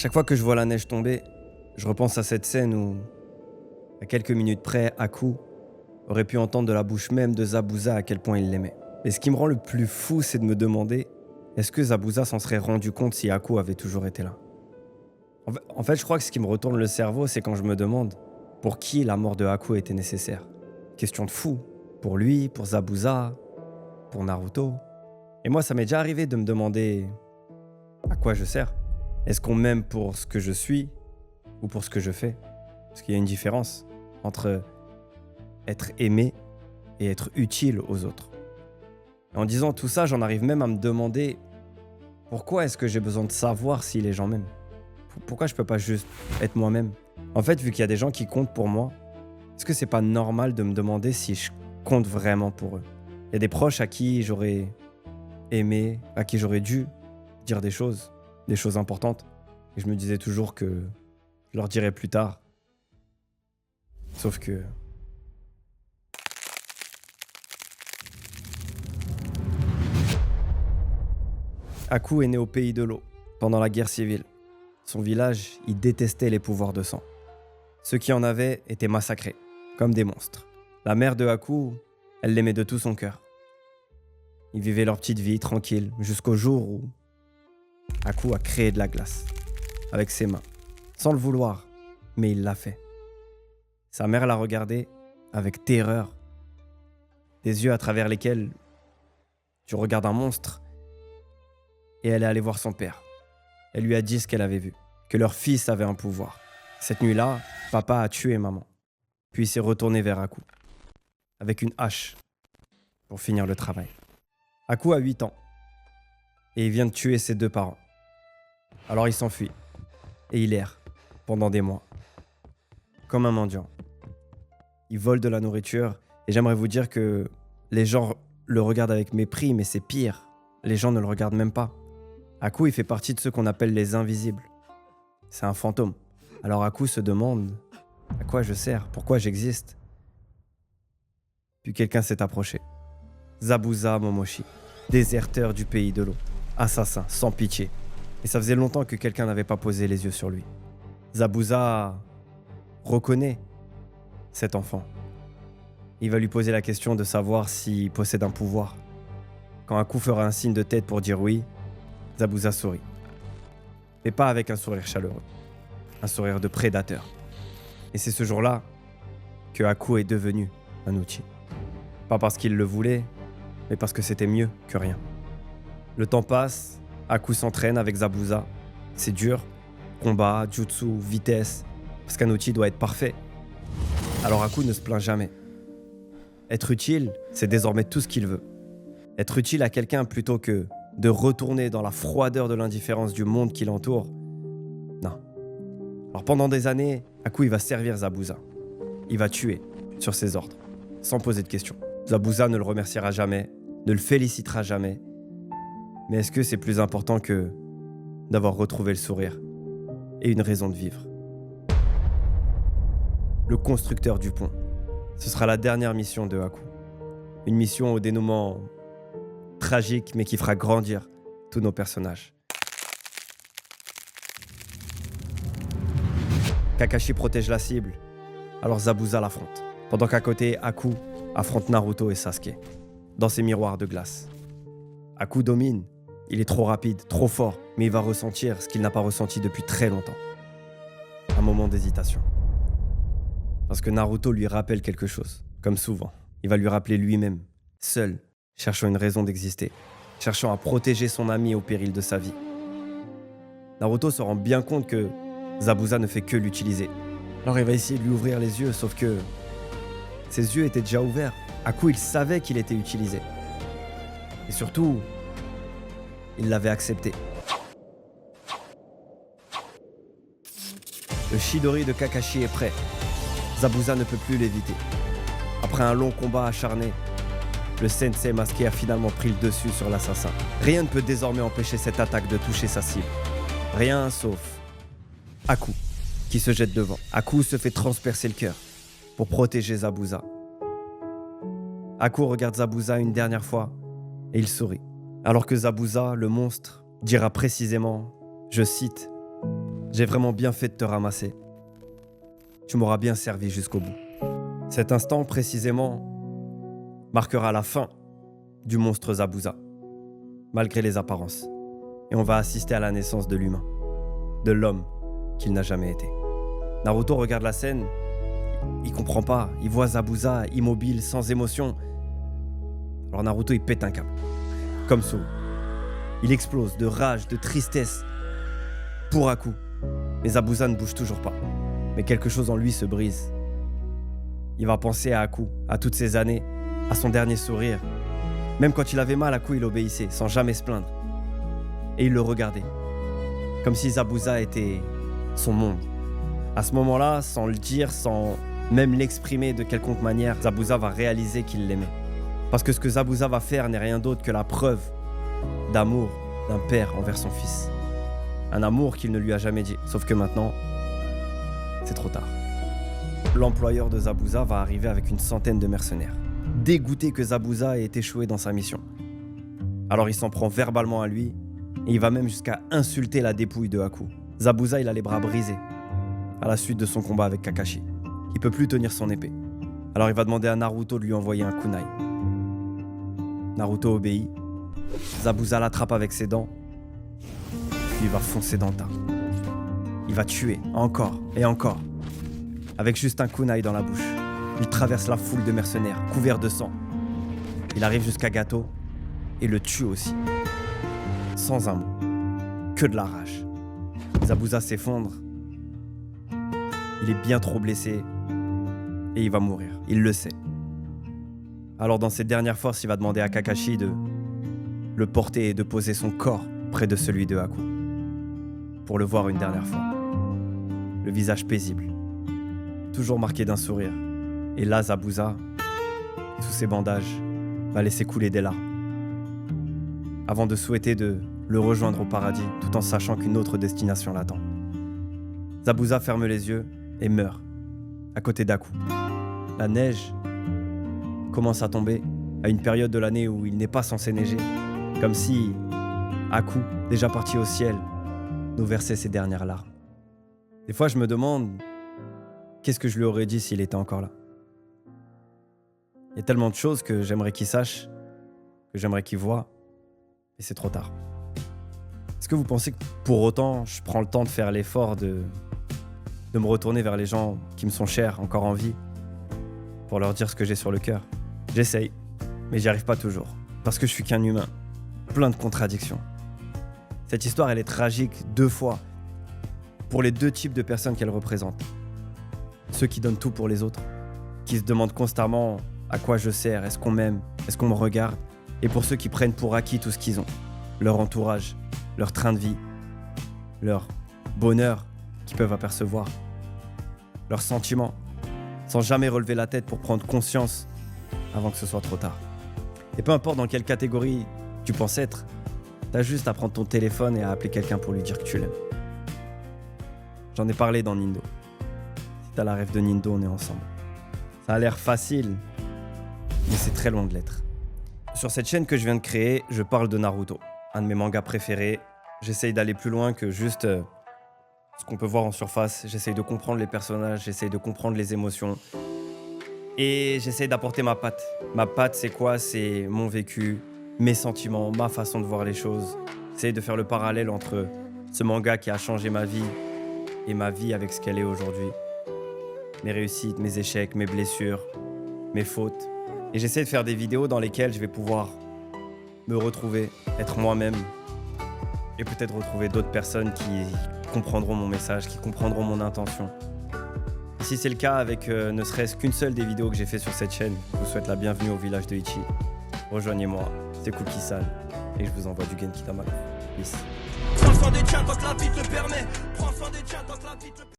Chaque fois que je vois la neige tomber, je repense à cette scène où, à quelques minutes près, Haku aurait pu entendre de la bouche même de Zabuza à quel point il l'aimait. Et ce qui me rend le plus fou, c'est de me demander, est-ce que Zabuza s'en serait rendu compte si Haku avait toujours été là? En fait, je crois que ce qui me retourne le cerveau, c'est quand je me demande pour qui la mort de Haku était nécessaire. Question de fou. Pour lui, pour Zabuza, pour Naruto. Et moi, ça m'est déjà arrivé de me demander à quoi je sers. Est-ce qu'on m'aime pour ce que je suis ou pour ce que je fais? Parce qu'il y a une différence entre être aimé et être utile aux autres. Et en disant tout ça, j'en arrive même à me demander pourquoi est-ce que j'ai besoin de savoir si les gens m'aiment? Pourquoi je peux pas juste être moi-même? En fait, vu qu'il y a des gens qui comptent pour moi, est-ce que c'est pas normal de me demander si je compte vraiment pour eux? Il y a des proches à qui j'aurais aimé, à qui j'aurais dû dire des choses importantes. Et je me disais toujours que je leur dirais plus tard. Sauf que Haku est né au pays de l'eau, pendant la guerre civile. Son village, il détestait les pouvoirs de sang. Ceux qui en avaient étaient massacrés, comme des monstres. La mère de Haku, elle l'aimait de tout son cœur. Ils vivaient leur petite vie tranquille, jusqu'au jour où Haku a créé de la glace, avec ses mains, sans le vouloir, mais il l'a fait. Sa mère l'a regardé avec terreur, des yeux à travers lesquels tu regardes un monstre, et elle est allée voir son père. Elle lui a dit ce qu'elle avait vu, que leur fils avait un pouvoir. Cette nuit-là, papa a tué maman, puis il s'est retourné vers Haku, avec une hache, pour finir le travail. Haku a 8 ans, et il vient de tuer ses 2 parents. Alors il s'enfuit, et il erre, pendant des mois, comme un mendiant. Il vole de la nourriture, et j'aimerais vous dire que les gens le regardent avec mépris, mais c'est pire, les gens ne le regardent même pas. Haku, il fait partie de ceux qu'on appelle les invisibles. C'est un fantôme. Alors Haku se demande à quoi je sers, pourquoi j'existe. Puis quelqu'un s'est approché. Zabuza Momoshi, déserteur du pays de l'eau, assassin, sans pitié. Et ça faisait longtemps que quelqu'un n'avait pas posé les yeux sur lui. Zabuza reconnaît cet enfant. Il va lui poser la question de savoir s'il possède un pouvoir. Quand Haku fera un signe de tête pour dire oui, Zabuza sourit. Mais pas avec un sourire chaleureux, un sourire de prédateur. Et c'est ce jour-là que Haku est devenu un outil. Pas parce qu'il le voulait, mais parce que c'était mieux que rien. Le temps passe, Haku s'entraîne avec Zabuza. C'est dur, combat, jutsu, vitesse, parce qu'un outil doit être parfait. Alors Haku ne se plaint jamais. Être utile, c'est désormais tout ce qu'il veut. Être utile à quelqu'un plutôt que de retourner dans la froideur de l'indifférence du monde qui l'entoure. Non. Alors pendant des années, Haku il va servir Zabuza. Il va tuer sur ses ordres, sans poser de questions. Zabuza ne le remerciera jamais, ne le félicitera jamais. Mais est-ce que c'est plus important que d'avoir retrouvé le sourire et une raison de vivre? Le constructeur du pont. Ce sera la dernière mission de Haku. Une mission au dénouement tragique, mais qui fera grandir tous nos personnages. Kakashi protège la cible, alors Zabuza l'affronte. Pendant qu'à côté, Haku affronte Naruto et Sasuke, dans ses miroirs de glace. Haku domine, il est trop rapide, trop fort, mais il va ressentir ce qu'il n'a pas ressenti depuis très longtemps. Un moment d'hésitation. Parce que Naruto lui rappelle quelque chose, comme souvent. Il va lui rappeler lui-même, seul, cherchant une raison d'exister, cherchant à protéger son ami au péril de sa vie. Naruto se rend bien compte que Zabuza ne fait que l'utiliser. Alors il va essayer de lui ouvrir les yeux, sauf que ses yeux étaient déjà ouverts. Haku, il savait qu'il était utilisé. Et surtout, il l'avait accepté. Le Chidori de Kakashi est prêt. Zabuza ne peut plus l'éviter. Après un long combat acharné, le sensei masqué a finalement pris le dessus sur l'assassin. Rien ne peut désormais empêcher cette attaque de toucher sa cible. Rien sauf Haku, qui se jette devant. Haku se fait transpercer le cœur pour protéger Zabuza. Haku regarde Zabuza une dernière fois et il sourit. Alors que Zabuza, le monstre, dira précisément, je cite, J'ai vraiment bien fait de te ramasser. Tu m'auras bien servi jusqu'au bout. Cet instant, précisément, marquera la fin du monstre Zabuza, malgré les apparences. Et on va assister à la naissance de l'humain, de l'homme qu'il n'a jamais été. Naruto regarde la scène, il comprend pas, il voit Zabuza immobile, sans émotion. Alors Naruto, il pète un câble, comme Sou. Il explose de rage, de tristesse pour Aku. Mais Zabuza ne bouge toujours pas. Mais quelque chose en lui se brise. Il va penser à Aku, à toutes ces années, à son dernier sourire. Même quand il avait mal, Aku, il obéissait, sans jamais se plaindre. Et il le regardait, comme si Zabuza était son monde. À ce moment-là, sans le dire, sans même l'exprimer de quelconque manière, Zabuza va réaliser qu'il l'aimait. Parce que ce que Zabuza va faire n'est rien d'autre que la preuve d'amour d'un père envers son fils. Un amour qu'il ne lui a jamais dit. Sauf que maintenant, c'est trop tard. L'employeur de Zabuza va arriver avec une centaine de mercenaires, dégoûté que Zabuza ait échoué dans sa mission. Alors il s'en prend verbalement à lui, et il va même jusqu'à insulter la dépouille de Aku. Zabuza, il a les bras brisés, à la suite de son combat avec Kakashi. Il peut plus tenir son épée. Alors il va demander à Naruto de lui envoyer un kunai. Naruto obéit. Zabuza l'attrape avec ses dents, puis il va foncer dans le tas. Il va tuer, encore et encore. Avec juste un kunai dans la bouche, il traverse la foule de mercenaires, couverts de sang. Il arrive jusqu'à Gato et le tue aussi. Sans un mot, que de la rage. Zabuza s'effondre. Il est bien trop blessé et il va mourir, il le sait. Alors dans ses dernières forces, il va demander à Kakashi de le porter et de poser son corps près de celui de Aku, pour le voir une dernière fois. Le visage paisible, toujours marqué d'un sourire. Et là, Zabuza, sous ses bandages, va laisser couler des larmes, avant de souhaiter de le rejoindre au paradis, tout en sachant qu'une autre destination l'attend. Zabuza ferme les yeux et meurt, à côté d'Aku. La neige commence à tomber à une période de l'année où il n'est pas censé neiger, comme si Aku, déjà parti au ciel, nous versait ses dernières larmes. Des fois, je me demande qu'est-ce que je lui aurais dit s'il était encore là. Il y a tellement de choses que j'aimerais qu'il sache, que j'aimerais qu'il voie, et c'est trop tard. Est-ce que vous pensez que pour autant, je prends le temps de faire l'effort de me retourner vers les gens qui me sont chers, encore en vie, pour leur dire ce que j'ai sur le cœur? J'essaye, mais j'y arrive pas toujours, parce que je suis qu'un humain, plein de contradictions. Cette histoire, elle est tragique 2 fois, pour les 2 types de personnes qu'elle représente. Ceux qui donnent tout pour les autres, qui se demandent constamment à quoi je sers, est-ce qu'on m'aime, est-ce qu'on me regarde, et pour ceux qui prennent pour acquis tout ce qu'ils ont, leur entourage, leur train de vie, leur bonheur qu'ils peuvent apercevoir, leurs sentiments, sans jamais relever la tête pour prendre conscience avant que ce soit trop tard. Et peu importe dans quelle catégorie tu penses être, t'as juste à prendre ton téléphone et à appeler quelqu'un pour lui dire que tu l'aimes. J'en ai parlé dans Nindo. Si t'as la rêve de Nindo, on est ensemble. Ça a l'air facile, mais c'est très loin de l'être. Sur cette chaîne que je viens de créer, je parle de Naruto, un de mes mangas préférés. J'essaye d'aller plus loin que juste ce qu'on peut voir en surface. J'essaye de comprendre les personnages, j'essaye de comprendre les émotions. Et j'essaye d'apporter ma patte. Ma patte, c'est quoi? C'est mon vécu, mes sentiments, ma façon de voir les choses. J'essaye de faire le parallèle entre ce manga qui a changé ma vie et ma vie avec ce qu'elle est aujourd'hui. Mes réussites, mes échecs, mes blessures, mes fautes. Et j'essaie de faire des vidéos dans lesquelles je vais pouvoir me retrouver, être moi-même et peut-être retrouver d'autres personnes qui comprendront mon message, qui comprendront mon intention. Et si c'est le cas avec ne serait-ce qu'une seule des vidéos que j'ai fait sur cette chaîne, je vous souhaite la bienvenue au village de Ichi. Rejoignez-moi, c'est Cookie-san et je vous envoie du Genki Dama. Peace. Prends soin des tiens tant que la vie te le permet. Prends soin des tiens tant que la vie te le permet.